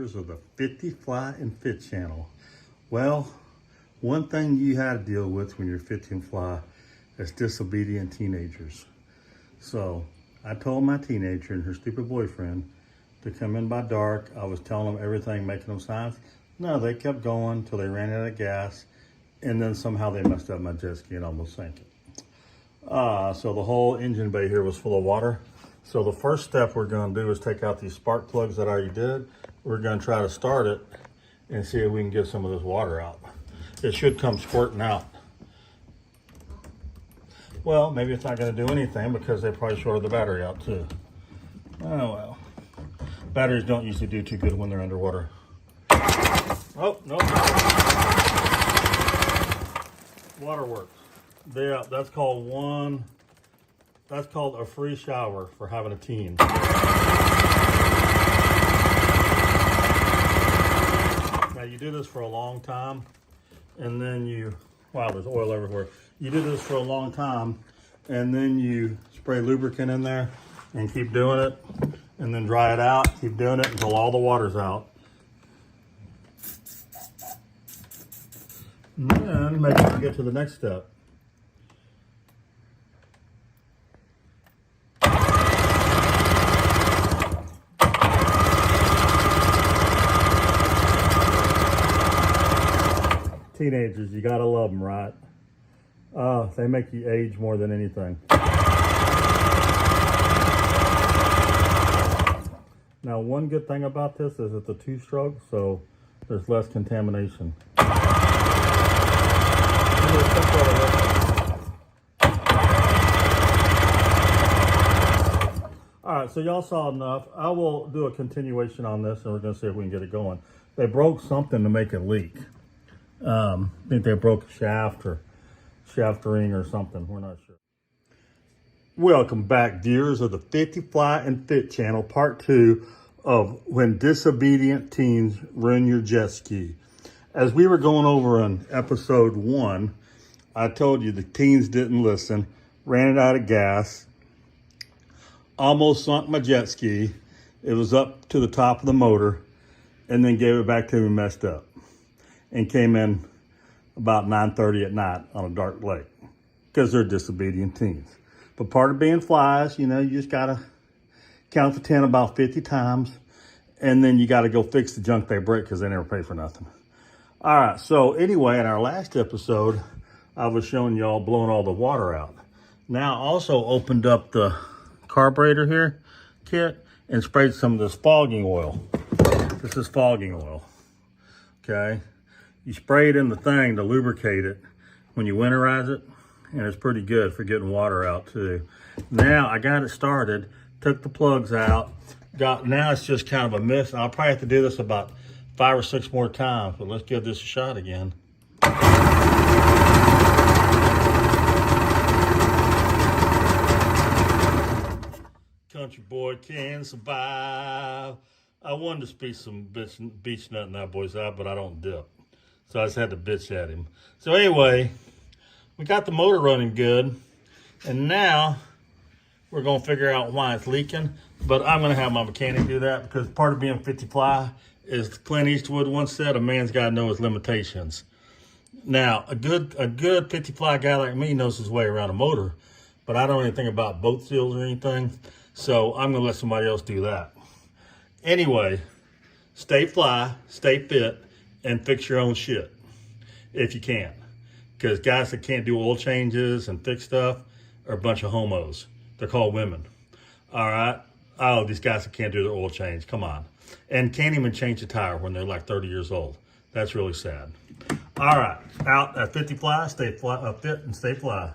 viewers of the 50 Fly and Fit channel. Well, one thing you had to deal with when you're 50 and fly is disobedient teenagers. So I told my teenager and her stupid boyfriend to come in by dark. I was telling them everything, making them signs. No, they kept going till they ran out of gas, and then somehow they messed up my jet ski and almost sank it. So the whole engine bay here was full of water. So the first step we're going to do is take out these spark plugs that I already did. We're going to try to start it and see if we can get some of this water out. It should come squirting out. Well, maybe it's not going to do anything because they probably shorted the battery out too. Oh well. Batteries don't usually do too good when they're underwater. Oh, no. Water works. Yeah, that's called a free shower for having a teen. Now you do this for a long time, and then wow, there's oil everywhere. You do this for a long time, and then you spray lubricant in there and keep doing it, and then dry it out. Keep doing it until all the water's out. And then maybe we can get to the next step. Teenagers, you gotta love them, right? They make you age more than anything. Now, one good thing about this is it's a two-stroke, so there's less contamination. All right, so y'all saw enough. I will do a continuation on this, and we're gonna see if we can get it going. They broke something to make it leak. I think they broke a shaft or shaft ring or something. We're not sure. Welcome back, viewers of the 50 Fly and Fit channel, part 2 of when disobedient teens ruin your jet ski. As we were going over on episode 1, I told you the teens didn't listen, ran it out of gas, almost sunk my jet ski. It was up to the top of the motor, and then gave it back to me messed up. And came in about 9:30 at night on a dark lake because they're disobedient teens. But part of being flies, you just got to count to 10 about 50 times, and then you got to go fix the junk they break because they never pay for nothing. All right, so anyway, in our last episode, I was showing y'all blowing all the water out. Now, I also opened up the carburetor here kit and sprayed some of this fogging oil. This is fogging oil, okay? You spray it in the thing to lubricate it when you winterize it, and it's pretty good for getting water out too. Now I got it started, took the plugs out, now it's just kind of a mess. I'll probably have to do this about 5 or 6 more times, but let's give this a shot again. Country boy can survive. I wanted to speak some beach nut in that boy's eye, but I don't dip. So I just had to bitch at him. So anyway, we got the motor running good. And now we're going to figure out why it's leaking. But I'm going to have my mechanic do that because part of being 50 Fly is Clint Eastwood once said, a man's got to know his limitations. Now, a good 50 Fly guy like me knows his way around a motor. But I don't know anything about boat seals or anything. So I'm going to let somebody else do that. Anyway, stay fly, stay fit, and fix your own shit if you can. Because guys that can't do oil changes and fix stuff are a bunch of homos. They're called women. All right? Oh, these guys that can't do their oil change. Come on. And can't even change a tire when they're like 30 years old. That's really sad. All right. Out at 50 Fly, stay fly, fit and stay fly.